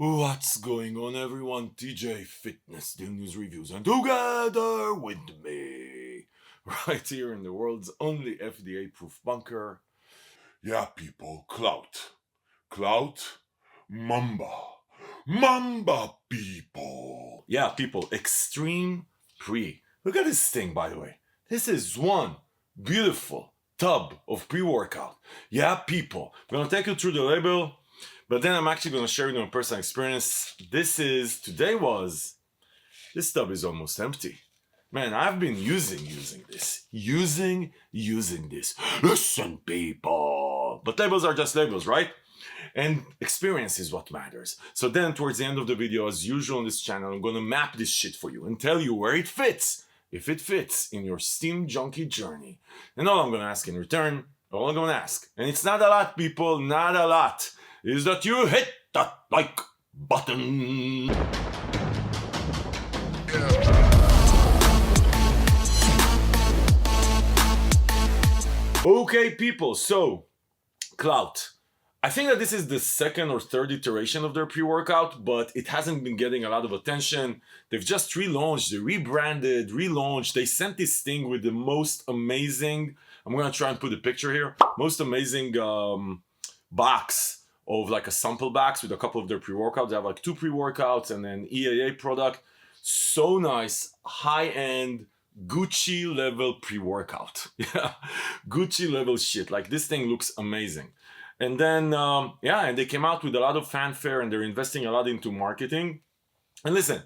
What's going on, everyone? TJ Fitness Deal News Reviews, and together with me, right here in the world's only FDA-proof bunker. Yeah, people, Klout Mamba. Mamba, people. Yeah, people, extreme pre. Look at this thing, by the way. This is one beautiful tub of pre-workout. Yeah, people, I'm gonna take you through the label. But then I'm actually going to share you my personal experience. This tub is almost empty. Man, I've been using this. Using this. Listen, people. But labels are just labels, right? And experience is what matters. So then towards the end of the video, as usual on this channel, I'm going to map this shit for you and tell you where it fits. If it fits in your steam junkie journey. And all I'm going to ask in return, all I'm going to ask, and it's not a lot, people, not a lot, is that you hit that like button. Okay, people, so Klout. I think that this is the second or third iteration of their pre-workout, but it hasn't been getting a lot of attention. They've just relaunched, they rebranded, relaunched. They sent this thing with the most amazing, I'm gonna try and put a picture here, most amazing box of like a sample box with a couple of their pre-workouts. They have like 2 pre-workouts and then EAA product. So nice, high-end, Gucci level pre-workout. Yeah, Gucci level shit. Like this thing looks amazing. And then, and they came out with a lot of fanfare and they're investing a lot into marketing. And listen,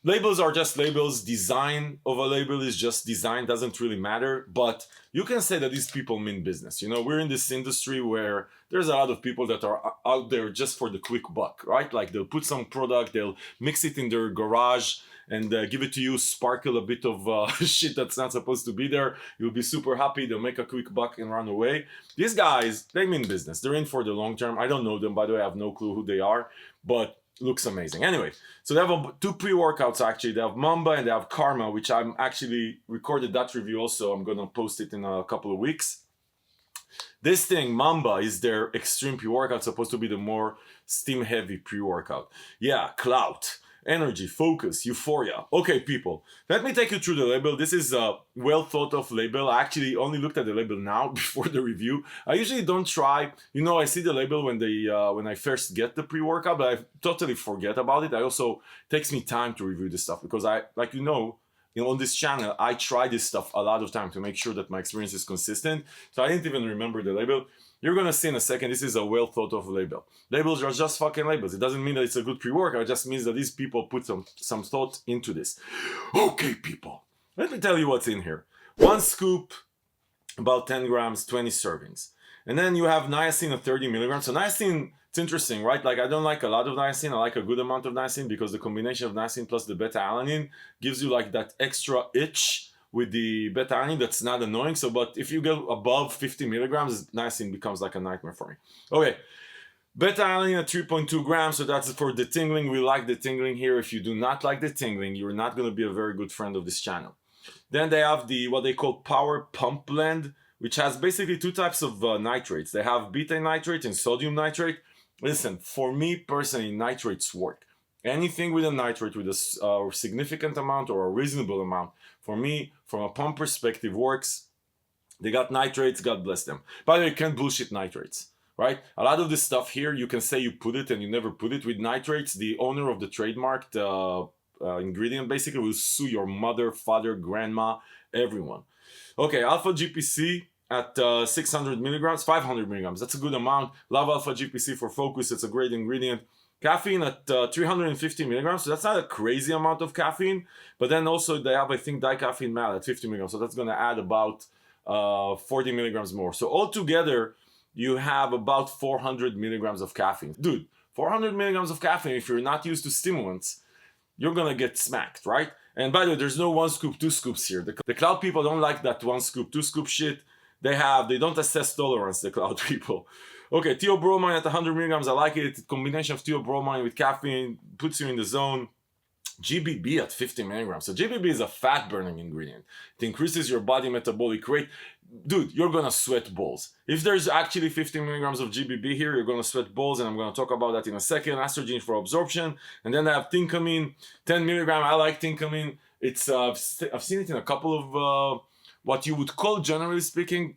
labels are just labels. Design of a label is just design, doesn't really matter. But you can say that these people mean business. You know, we're in this industry where there's a lot of people that are out there just for the quick buck, right? Like they'll put some product, they'll mix it in their garage and give it to you, sparkle a bit of shit that's not supposed to be there. You'll be super happy. They'll make a quick buck and run away. These guys, they mean business. They're in for the long term. I don't know them, by the way. I have no clue who they are, but looks amazing. Anyway, so they have 2 pre-workouts actually. They have Mamba and they have Karma, which I'm actually recorded that review also. I'm gonna post it in a couple of weeks. This thing, Mamba, is their extreme pre-workout, supposed to be the more steam-heavy pre-workout. Yeah, Klout. Energy, focus, euphoria. Okay, people, let me take you through the label. This is a well thought of label. I actually only looked at the label now before the review. I usually don't try, you know, I see the label when I first get the pre-workout, but I totally forget about it. It takes me time to review this stuff because on this channel, I try this stuff a lot of time to make sure that my experience is consistent. So I didn't even remember the label. You're gonna see in a second, this is a well thought of label. Labels are just fucking labels. It doesn't mean that it's a good pre-workout, it just means that these people put some thought into this. Okay, people, let me tell you what's in here. 1 scoop, about 10 grams, 20 servings. And then you have niacin at 30 milligrams. So niacin, it's interesting, right? Like I don't like a lot of niacin, I like a good amount of niacin because the combination of niacin plus the beta-alanine gives you like that extra itch with the beta-alanine that's not annoying. So, but if you go above 50 milligrams, niacin becomes like a nightmare for me. Okay, beta-alanine at 3.2 grams, so that's for the tingling. We like the tingling here. If you do not like the tingling, you're not going to be a very good friend of this channel. Then they have what they call Power Pump Blend, which has basically 2 types of nitrates. They have beta nitrate and sodium nitrate. Listen, for me personally, nitrates work. Anything with a nitrate with a significant amount or a reasonable amount, for me, from a pump perspective, works. They got nitrates, God bless them. By the way, you can't bullshit nitrates, right? A lot of this stuff here, you can say you put it and you never put it. With nitrates, the owner of the trademarked ingredient basically will sue your mother, father, grandma, everyone. Okay, alpha GPC at 600 milligrams, 500 milligrams. That's a good amount. Love alpha GPC for focus. It's a great ingredient. Caffeine at 350 milligrams, so that's not a crazy amount of caffeine. But then also they have, I think, dicaffeine malt at 50 milligrams, so that's going to add about 40 milligrams more. So altogether, you have about 400 milligrams of caffeine. Dude, 400 milligrams of caffeine, if you're not used to stimulants, you're going to get smacked, right? And by the way, there's no 1 scoop, 2 scoops here. The Klout people don't like that 1 scoop, 2 scoop shit. They don't assess tolerance, the Klout people. Okay, theobromine at 100 milligrams, I like it. Combination of theobromine with caffeine puts you in the zone. GBB at 50 milligrams. So GBB is a fat burning ingredient. It increases your body metabolic rate. Dude, you're gonna sweat balls. If there's actually 50 milligrams of GBB here, you're gonna sweat balls, and I'm gonna talk about that in a second. Estrogen for absorption, and then I have thincamine, 10 milligram. I like thincamine. It's I've seen it in a couple of what you would call, generally speaking,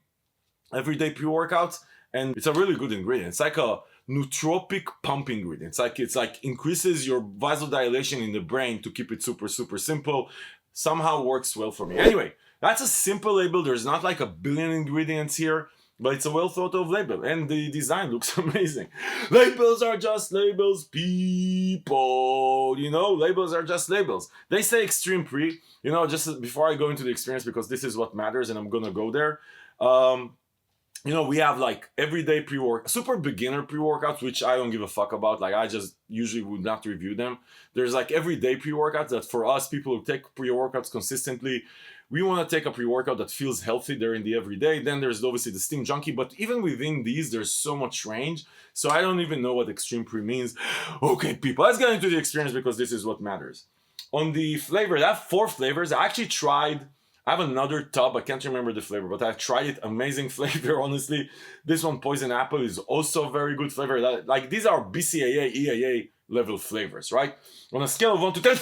everyday pre-workouts, and it's a really good ingredient. It's like a nootropic pump ingredient. It's like increases your vasodilation in the brain to keep it super simple. Somehow works well for me. Anyway, that's a simple label. There's not like a billion ingredients here, but it's a well thought of label, and the design looks amazing. Labels are just labels, people. You know, labels are just labels. They say extreme pre. You know, just before I go into the experience, because this is what matters, and I'm gonna go there. You know, we have like everyday super beginner pre-workouts, which I don't give a fuck about. Like, I just usually would not review them. There's like everyday pre-workouts that for us, people who take pre-workouts consistently, we want to take a pre-workout that feels healthy during the everyday. Then there's obviously the Steam Junkie, but even within these, there's so much range. So I don't even know what extreme pre means. Okay, people, let's get into the experience, because this is what matters. On the flavor, I have 4 flavors. I actually tried. I have another tub. I can't remember the flavor, but I've tried it. Amazing flavor, honestly. This one, Poison Apple, is also very good flavor. Like, these are BCAA, EAA level flavors, right? On a scale of 1 to 10,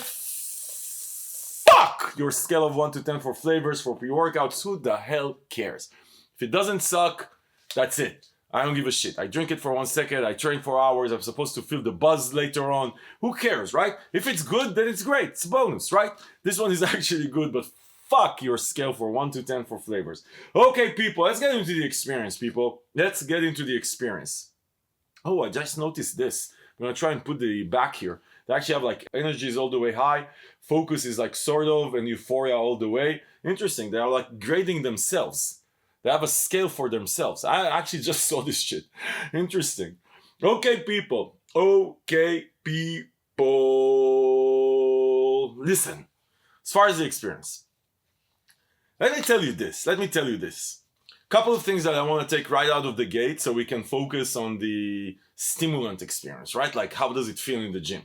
fuck your scale of 1 to 10 for flavors, for pre-workouts. Who the hell cares? If it doesn't suck, that's it. I don't give a shit. I drink it for 1 second. I train for hours. I'm supposed to feel the buzz later on. Who cares, right? If it's good, then it's great. It's a bonus, right? This one is actually good, but fuck your scale for 1 to 10 for flavors. Okay, people, let's get into the experience, people. Let's get into the experience. Oh, I just noticed this. I'm gonna try and put the back here. They actually have like energy is all the way high, focus is like sort of, and euphoria all the way. Interesting. They are like grading themselves. They have a scale for themselves. I actually just saw this shit. Interesting. Okay, people. Okay, people. Listen. As far as the experience, let me tell you this. Couple of things that I want to take right out of the gate, so we can focus on the stimulant experience, right? Like, how does it feel in the gym?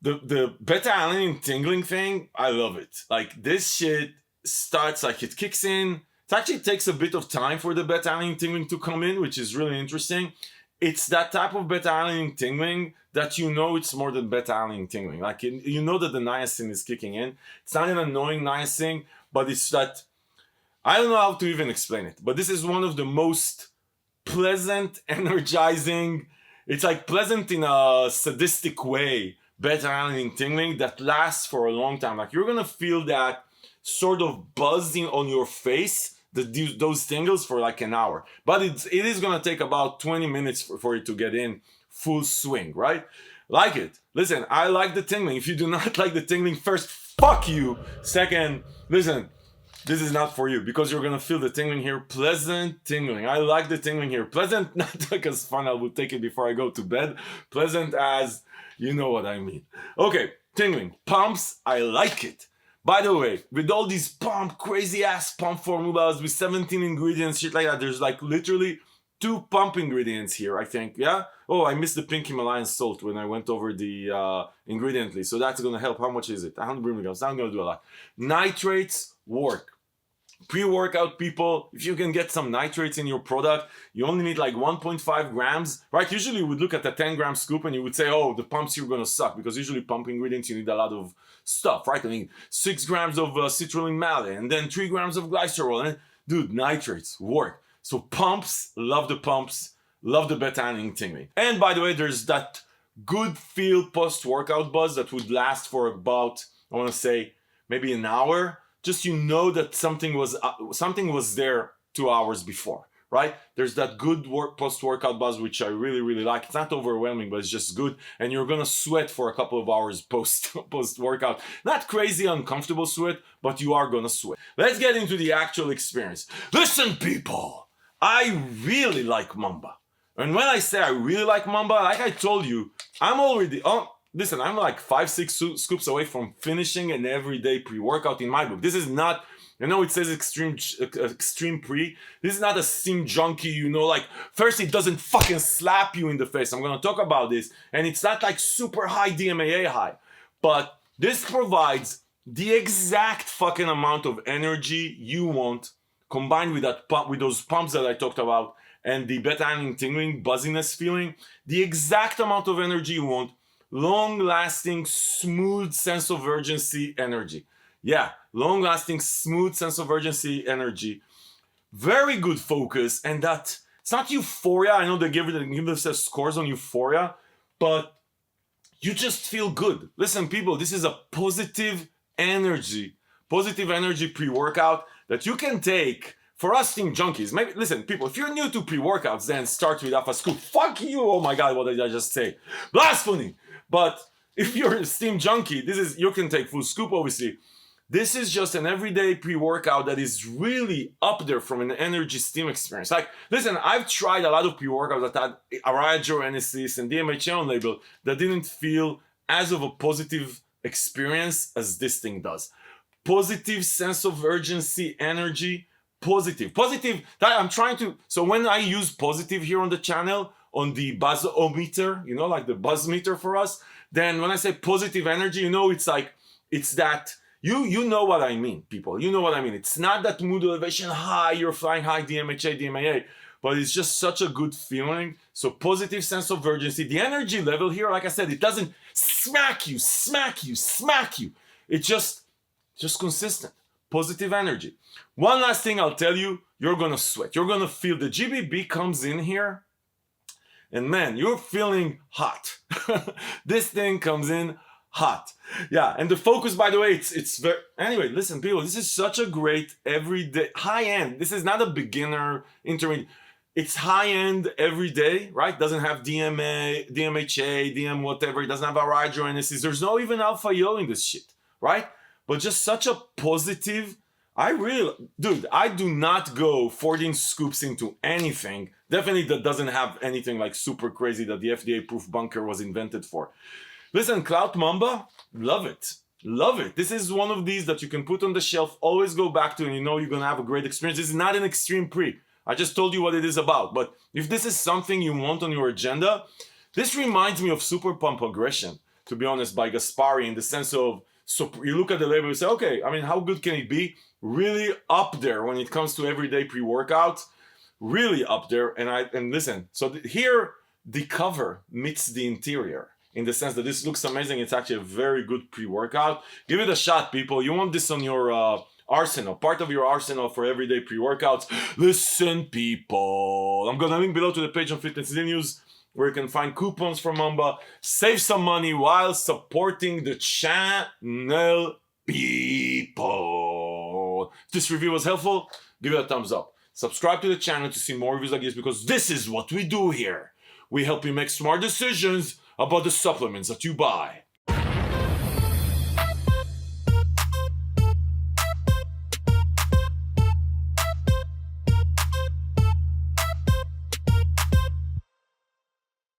The beta-alanine tingling thing, I love it. Like, this shit starts, like, it kicks in. It actually takes a bit of time for the beta-alanine tingling to come in, which is really interesting. It's that type of beta-alanine tingling that you know it's more than beta-alanine tingling. Like, you know that the niacin is kicking in. It's not an annoying niacin, but it's that, I don't know how to even explain it, but this is one of the most pleasant, energizing, it's like pleasant in a sadistic way, beta-alanine tingling that lasts for a long time. Like, you're gonna feel that sort of buzzing on your face, those tingles, for like an hour. But it is gonna take about 20 minutes for it to get in full swing, right? Like it. Listen, I like the tingling. If you do not like the tingling, first, fuck you. Second, listen, this is not for you, because you're gonna feel the tingling here. Pleasant tingling. I like the tingling here. Pleasant, not like as fun. I would take it before I go to bed. Pleasant as, you know what I mean. Okay, tingling. Pumps, I like it. By the way, with all these crazy ass pump formulas with 17 ingredients, shit like that, there's like literally 2 pump ingredients here, I think, yeah? Oh, I missed the pink Himalayan salt when I went over the ingredient list, so that's gonna help. How much is it? 100 milligrams, not gonna do a lot. Nitrates work. Pre-workout people, if you can get some nitrates in your product, you only need like 1.5 grams, right? Usually you would look at a 10-gram scoop and you would say, oh, the pumps here are gonna suck, because usually pump ingredients, you need a lot of stuff, right? I mean, 6 grams of citrulline malate, and then 3 grams of glycerol, and dude, nitrates work. So pumps, love the beta-alanine tingling. And by the way, there's that good feel post-workout buzz that would last for about, I wanna say, maybe an hour. Just, you know that something was there 2 hours before, right? There's that good post-workout buzz, which I really, really like. It's not overwhelming, but it's just good. And you're gonna sweat for a couple of hours post-workout. Not crazy uncomfortable sweat, but you are gonna sweat. Let's get into the actual experience. Listen, people, I really like Mamba. And when I say I really like Mamba, like I told you, I'm already listen, I'm like 5-6 scoops away from finishing an everyday pre-workout in my book. This is not, you know, it says extreme pre. This is not a Steam Junkie, you know, like, first it doesn't fucking slap you in the face. I'm gonna talk about this. And it's not like super high DMAA high. But This provides the exact fucking amount of energy you want, combined with that pump, with those pumps that I talked about, and the beta-alanine tingling, buzziness feeling, the exact amount of energy you want, long-lasting, smooth sense of urgency energy. Yeah, long-lasting, smooth sense of urgency energy. Very good focus, and that it's not euphoria. I know they give themselves scores on euphoria, but you just feel good. Listen, people, this is a positive energy pre-workout that you can take. For us steam junkies, maybe listen, people, if you're new to pre-workouts, then start with Alpha Scoop. Fuck you! Oh my god, what did I just say? Blasphemy! But if you're a steam junkie, you can take full scoop, obviously. This is just an everyday pre-workout that is really up there from an energy steam experience. Like, listen, I've tried a lot of pre-workouts that had Arayogenesis and DMHA on label that didn't feel as of a positive experience as this thing does. Positive sense of urgency, energy, positive. That I'm trying to, so when I use positive here on the channel, on the buzzometer, you know, like the buzz meter for us, then when I say positive energy, you know, it's like, it's that, you know what I mean, people. You know what I mean. It's not that mood elevation high, you're flying high, DMHA, DMAA, but it's just such a good feeling. So positive sense of urgency. The energy level here, like I said, it doesn't smack you. It's just consistent. Positive energy. One last thing I'll tell you, you're gonna sweat. You're gonna feel the GBB comes in here, and man, you're feeling hot. This thing comes in hot. Yeah, and the focus, by the way, it's very, anyway, listen, people, this is such a great everyday, high-end. This is not a beginner, intermediate. It's high-end every day, right? Doesn't have DMA, DMHA, DM whatever. It doesn't have Arayogenesis. There's no even alpha yo in this shit, right? But just such a positive, dude, I do not go 14 scoops into anything. Definitely that doesn't have anything like super crazy that the FDA-proof bunker was invented for. Listen, KLOUT Mamba, love it. Love it. This is one of these that you can put on the shelf, always go back to, and you know you're gonna have a great experience. This is not an extreme pre. I just told you what it is about. But if this is something you want on your agenda, this reminds me of Super Pump Aggression, to be honest, by Gaspari, in the sense of, so you look at the label and say, okay, I mean, how good can it be? Really up there when it comes to everyday pre-workout. Really up there. And listen, so here the cover meets the interior, in the sense that this looks amazing. It's actually a very good pre-workout. Give it a shot, people. You want this on your arsenal, part of your arsenal for everyday pre-workouts. Listen, people, I'm gonna link below to the page on Fitness News where you can find coupons from Mamba. Save some money while supporting the channel, people. If this review was helpful, give it a thumbs up. Subscribe to the channel to see more reviews like this, because this is what we do here. We help you make smart decisions about the supplements that you buy.